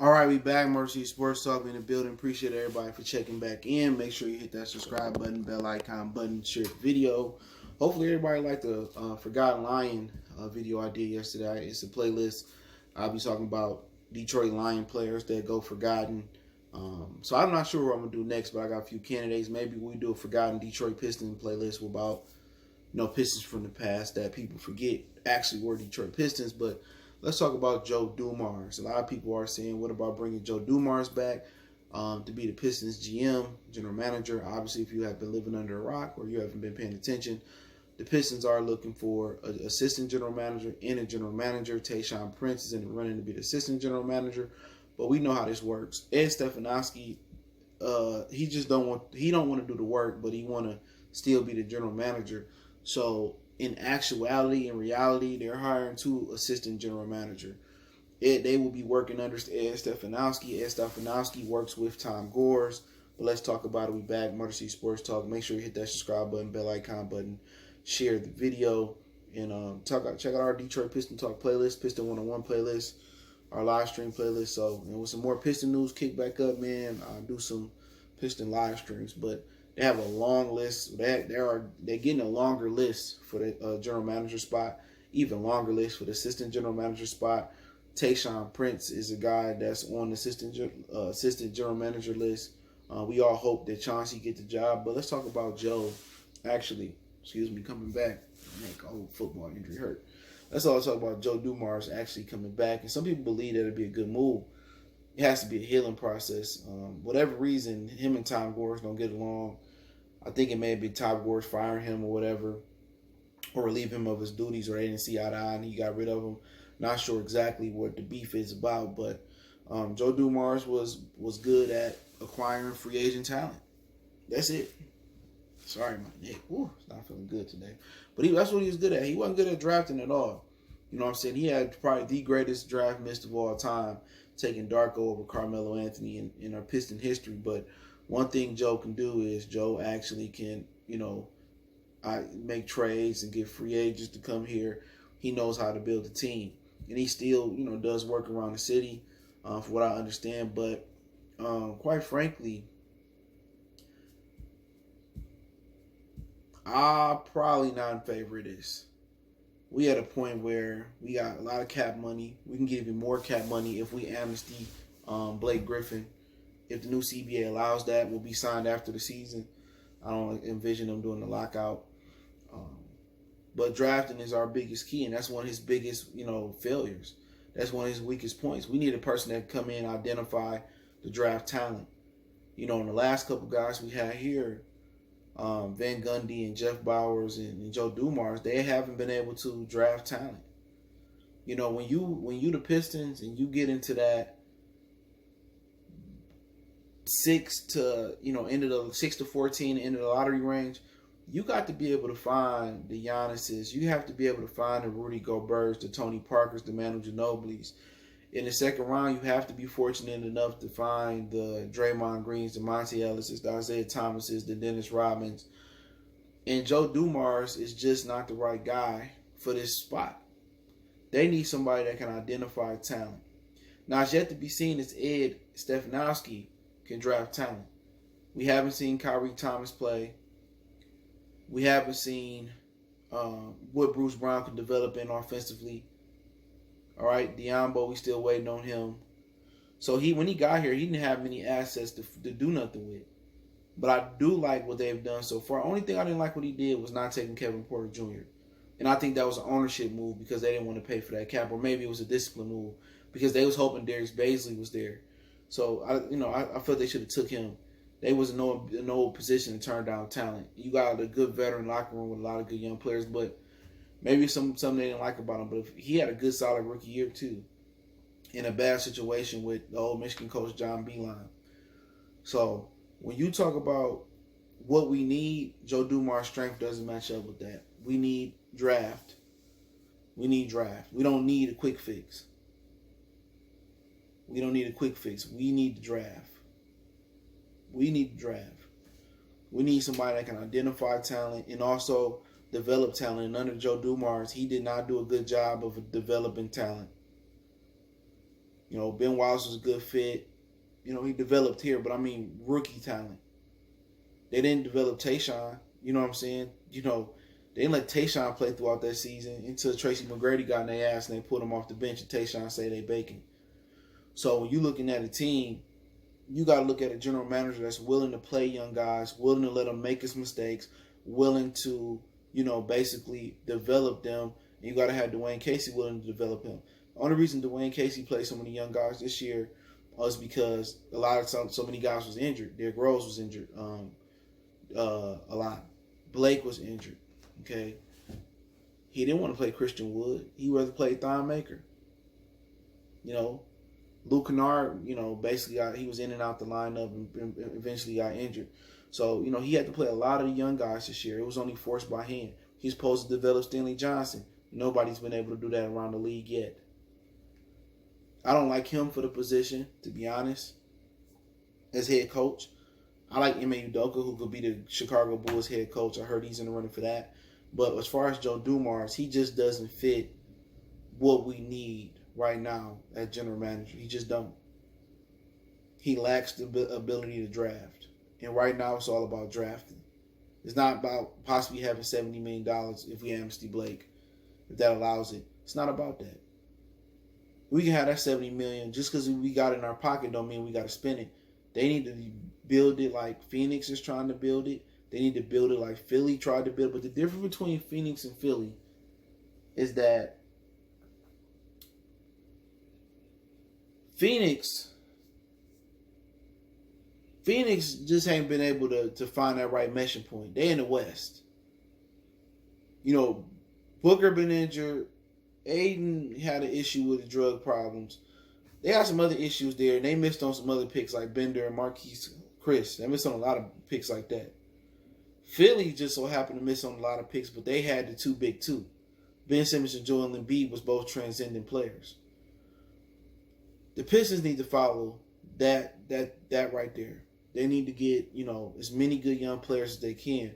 All right, we back. Mercy Sports Talk in the building. Appreciate everybody for checking back in. Make sure you hit that subscribe button, bell icon button, share the video. Hopefully everybody liked the Forgotten Lion video I did yesterday. It's a playlist. I'll be talking about Detroit Lion players that go forgotten. So I'm not sure what I'm going to do next, but I got a few candidates. Maybe we do a Forgotten Detroit Pistons playlist about, Pistons from the past that people forget actually were Detroit Pistons. But let's talk about Joe Dumars. A lot of people are saying, what about bringing Joe Dumars back to be the Pistons GM, general manager? Obviously, if you have been living under a rock or you haven't been paying attention, the Pistons are looking for an assistant general manager and a general manager. Tayshaun Prince is in the running to be the assistant general manager, but we know how this works. Ed Stefanowski, he don't want to do the work, but he want to still be the general manager. So in actuality, in reality, they're hiring two assistant general manager. They will be working under Ed Stefanowski. Ed Stefanowski works with Tom Gores. But let's talk about it. We back. Murder City Sports Talk. Make sure you hit that subscribe button, bell icon button, share the video, and check out our Detroit Piston Talk playlist, Piston 101 playlist, our live stream playlist. So, with some more Piston news, kick back up, man. I'll do some Piston live streams, but they have a long list. They're getting a longer list for the general manager spot, even longer list for the assistant general manager spot. Tayshaun Prince is a guy that's on the assistant general manager list. We all hope that Chauncey get the job, but let's talk about Joe. Actually, coming back. Football injury hurt. Let's all talk about Joe Dumars actually coming back, and some people believe that it'd be a good move. It has to be a healing process. Whatever reason, him and Tom Gores don't get along. I think it may be Tom Gores firing him or whatever, or relieve him of his duties, or they didn't see eye to eye and he got rid of him. Not sure exactly what the beef is about, but Joe Dumars was good at acquiring free agent talent. That's it. Sorry, my neck. Ooh, it's not feeling good today. But that's what he was good at. He wasn't good at drafting at all. You know what I'm saying? He had probably the greatest draft miss of all time, taking Darko over Carmelo Anthony in our Piston history. But one thing Joe can do is Joe actually can, make trades and get free agents to come here. He knows how to build a team. And he still, does work around the city, for what I understand. But quite frankly, I'm probably not in favor of this. We at a point where we got a lot of cap money. We can get even more cap money if we amnesty Blake Griffin. If the new CBA allows that, we'll be signed after the season. I don't envision them doing the lockout. But drafting is our biggest key, and that's one of his biggest, failures. That's one of his weakest points. We need a person that can come in and identify the draft talent. In the last couple guys we had here, Van Gundy and Jeff Bowers and Joe Dumars, they haven't been able to draft talent. When you the Pistons and you get into that 6 to 14 end of the lottery range, you got to be able to find the Giannis's. You have to be able to find the Rudy Goberts, the Tony Parkers, the Manu Ginobili's. In the second round, you have to be fortunate enough to find the Draymond Greens, the Monte Ellis's, the Isaiah Thomas's, the Dennis Rodmans. And Joe Dumars is just not the right guy for this spot. They need somebody that can identify talent. Now, it's yet to be seen if Ed Stefanowski can draft talent. We haven't seen Kyrie Thomas play. We haven't seen what Bruce Brown can develop in offensively. All right, Diambo, we still waiting on him. So when he got here, he didn't have many assets to do nothing with. But I do like what they've done so far. Only thing I didn't like what he did was not taking Kevin Porter Jr. And I think that was an ownership move because they didn't want to pay for that cap, or maybe it was a discipline move because they was hoping Darius Baisley was there. So I felt they should have took him. They was in no position to turn down talent. You got a good veteran locker room with a lot of good young players, but maybe something they didn't like about him. But if he had a good, solid rookie year too, in a bad situation with the old Michigan coach John Beilein. So when you talk about what we need, Joe Dumars' strength doesn't match up with that. We need draft. We don't need a quick fix. We need the draft. We need somebody that can identify talent and also develop talent. And under Joe Dumars, he did not do a good job of developing talent. Ben Wallace was a good fit. He developed here, but I mean rookie talent. They didn't develop Tayshaun. You know what I'm saying? They didn't let Tayshaun play throughout that season until Tracy McGrady got in their ass and they put him off the bench and Tayshaun say they baking. So when you're looking at a team, you got to look at a general manager that's willing to play young guys, willing to let them make his mistakes, willing to, basically develop them. And you got to have Dwayne Casey willing to develop him. The only reason Dwayne Casey played so many young guys this year was because so many guys was injured. Derrick Rose was injured a lot. Blake was injured. Okay, he didn't want to play Christian Wood. He rather play Thon Maker. Luke Kennard, basically he was in and out the lineup and eventually got injured. So, he had to play a lot of the young guys this year. It was only forced by hand. He's supposed to develop Stanley Johnson. Nobody's been able to do that around the league yet. I don't like him for the position, to be honest, as head coach. I like Ime Udoka, who could be the Chicago Bulls head coach. I heard he's in the running for that. But as far as Joe Dumars, he just doesn't fit what we need right now as general manager. He just don't. He lacks the ability to draft. And right now it's all about drafting. It's not about possibly having $70 million if we amnesty Blake, if that allows it. It's not about that. We can have that $70 million. Just because we got it in our pocket don't mean we got to spend it. They need to build it like Phoenix is trying to build it. They need to build it like Philly tried to build. But the difference between Phoenix and Philly is that Phoenix just ain't been able to find that right meshing point. They in the West. Booker been injured. Aiden had an issue with the drug problems. They had some other issues there, and they missed on some other picks like Bender and Marquise Chris. They missed on a lot of picks like that. Philly just so happened to miss on a lot of picks, but they had the two big two. Ben Simmons and Joel Embiid was both transcendent players. The Pistons need to follow that right there. They need to get, as many good young players as they can.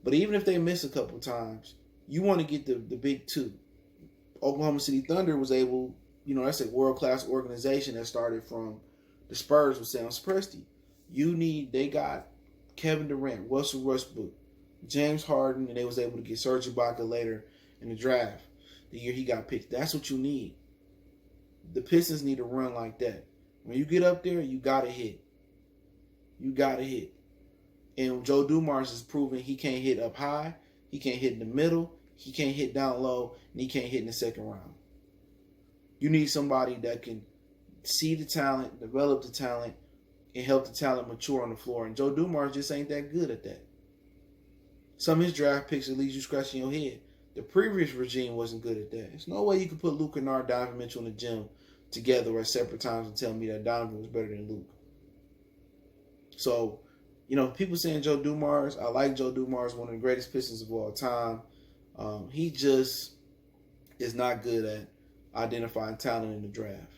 But even if they miss a couple times, you want to get the big two. Oklahoma City Thunder was able, that's a world-class organization that started from the Spurs with Sam Presti. They got Kevin Durant, Russell Westbrook, James Harden, and they was able to get Serge Ibaka later in the draft, the year he got picked. That's what you need. The Pistons need to run like that. When you get up there, you got to hit. You got to hit. And Joe Dumars is proving he can't hit up high, he can't hit in the middle, he can't hit down low, and he can't hit in the second round. You need somebody that can see the talent, develop the talent, and help the talent mature on the floor. And Joe Dumars just ain't that good at that. Some of his draft picks that leaves you scratching your head. The previous regime wasn't good at that. There's no way you could put Luke Kennard, Donovan Mitchell in the gym together at separate times and tell me that Donovan was better than Luke. So, people saying Joe Dumars, I like Joe Dumars, one of the greatest Pistons of all time. He just is not good at identifying talent in the draft.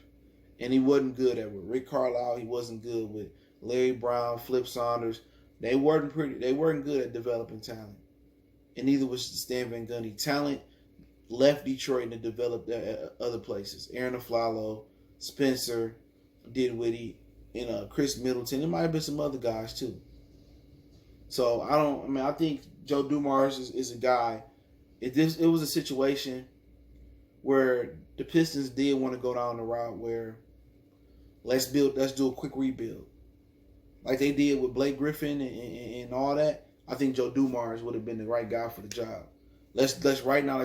And he wasn't good at with Rick Carlisle. He wasn't good with Larry Brown, Flip Saunders. They weren't good at developing talent. And neither was Stan Van Gundy. Talent left Detroit and developed other places. Aaron Aflalo, Spencer Dinwiddie, and Chris Middleton. There might have been some other guys too. So I think Joe Dumars is a guy. It was a situation where the Pistons did want to go down the route where let's do a quick rebuild. Like they did with Blake Griffin and all that. I think Joe Dumars would have been the right guy for the job. Let's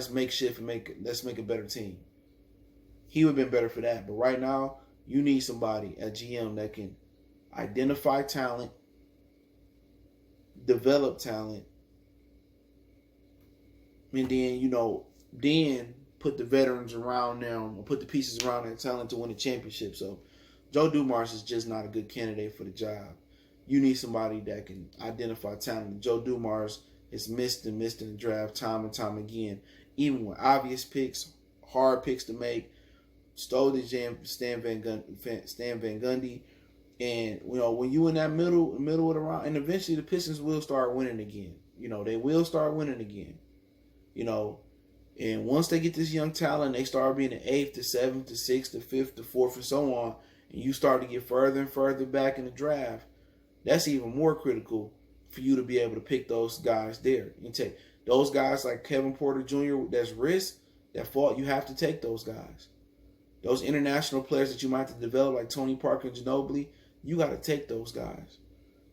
make shift and let's make a better team. He would have been better for that. But right now, you need somebody at GM that can identify talent, develop talent, and then put the veterans around them, or put the pieces around that talent to win a championship. So Joe Dumars is just not a good candidate for the job. You need somebody that can identify talent. Joe Dumars has missed in the draft time and time again, even with obvious picks, hard picks to make. Stole the jam, Stan Van Gundy, and when you in that middle of the round, and eventually the Pistons will start winning again. They will start winning again. And once they get this young talent, they start being the 8th, the 7th, the 6th, the 5th, the 4th, and so on, and you start to get further and further back in the draft, that's even more critical for you to be able to pick those guys there. You take those guys like Kevin Porter Jr., that's risk, that fault, you have to take those guys. Those international players that you might have to develop, like Tony Parker and Ginobili, you got to take those guys.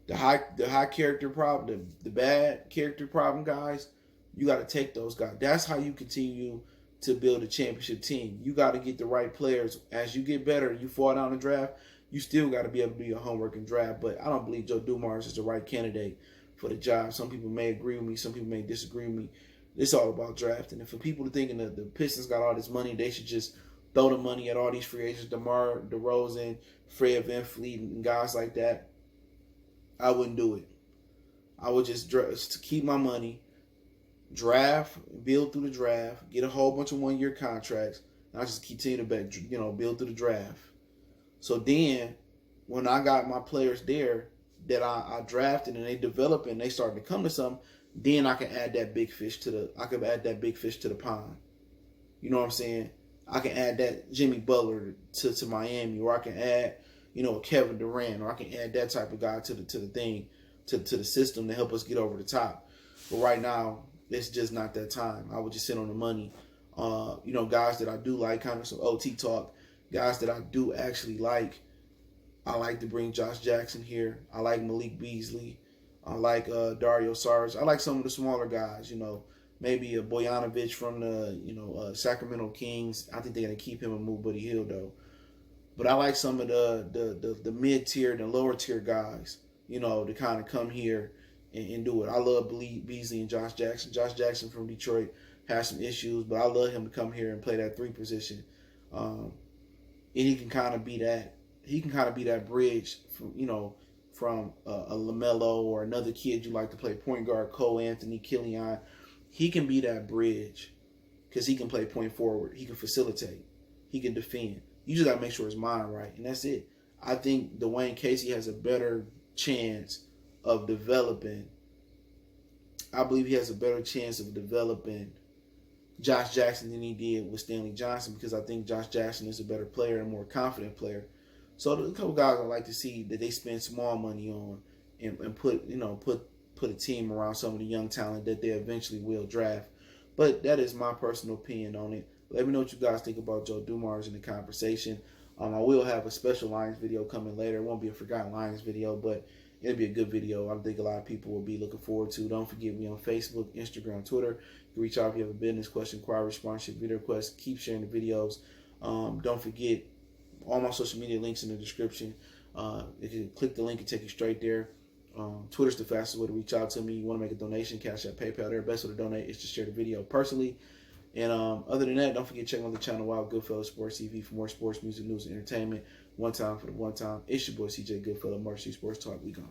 The high character problem, the bad character problem guys, you got to take those guys. That's how you continue to build a championship team. You got to get the right players. As you get better, you fall down the draft, you still got to be able to do your homework and draft. But I don't believe Joe Dumars is the right candidate for the job. Some people may agree with me. Some people may disagree with me. It's all about drafting. And for people thinking that the Pistons got all this money, they should just throw the money at all these free agents, DeMar DeRozan, Fred VanVleet, and guys like that, I wouldn't do it. I would just keep my money, draft, build through the draft, get a whole bunch of one-year contracts, and I just continue to build through the draft. So then, when I got my players there that I drafted and they develop and they start to come to something, then I can add that big fish to the pond. You know what I'm saying? I can add that Jimmy Butler to Miami, or I can add, a Kevin Durant, or I can add that type of guy to the system to help us get over the top. But right now, it's just not that time. I would just sit on the money. Guys that I do like, kind of some OT talk, guys that I do actually like. I like to bring Josh Jackson here. I like Malik Beasley. I like Dario Saric. I like some of the smaller guys, maybe a Bojanovic from the Sacramento Kings. I think they're gonna keep him and move Buddy Hield though. But I like some of the mid tier, the lower tier guys, to kind of come here and do it. I love Beasley and Josh Jackson. Josh Jackson from Detroit has some issues, but I love him to come here and play that 3 position. And he can kind of be that. He can kind of be that bridge from a LaMelo or another kid you like to play point guard, Cole Anthony, Killian. He can be that bridge because he can play point forward. He can facilitate. He can defend. You just got to make sure his mind right, and that's it. I think Dwayne Casey has a better chance of developing. I believe he has a better chance of developing Josh Jackson than he did with Stanley Johnson, because I think Josh Jackson is a better player, a more confident player. So there's a couple guys I like to see that they spend small money on and put a team around some of the young talent that they eventually will draft. But that is my personal opinion on it. Let me know what you guys think about Joe Dumars in the conversation. I will have a special Lions video coming later. It won't be a Forgotten Lions video, but it'll be a good video. I think a lot of people will be looking forward to. Don't forget me on Facebook, Instagram, Twitter. You can reach out if you have a business question, inquiry, sponsorship, video request. Keep sharing the videos. Don't forget all my social media links in the description. You can click the link and take you straight there. Twitter's the fastest way to reach out to me. You want to make a donation, Cash App, PayPal. There, best way to donate is to share the video personally. And other than that, don't forget to check out the channel Wild Goodfellas Sports TV for more sports, music, news, and entertainment. One time for the one time. It's your boy CJ Goodfellas, March Sports Talk. We gone.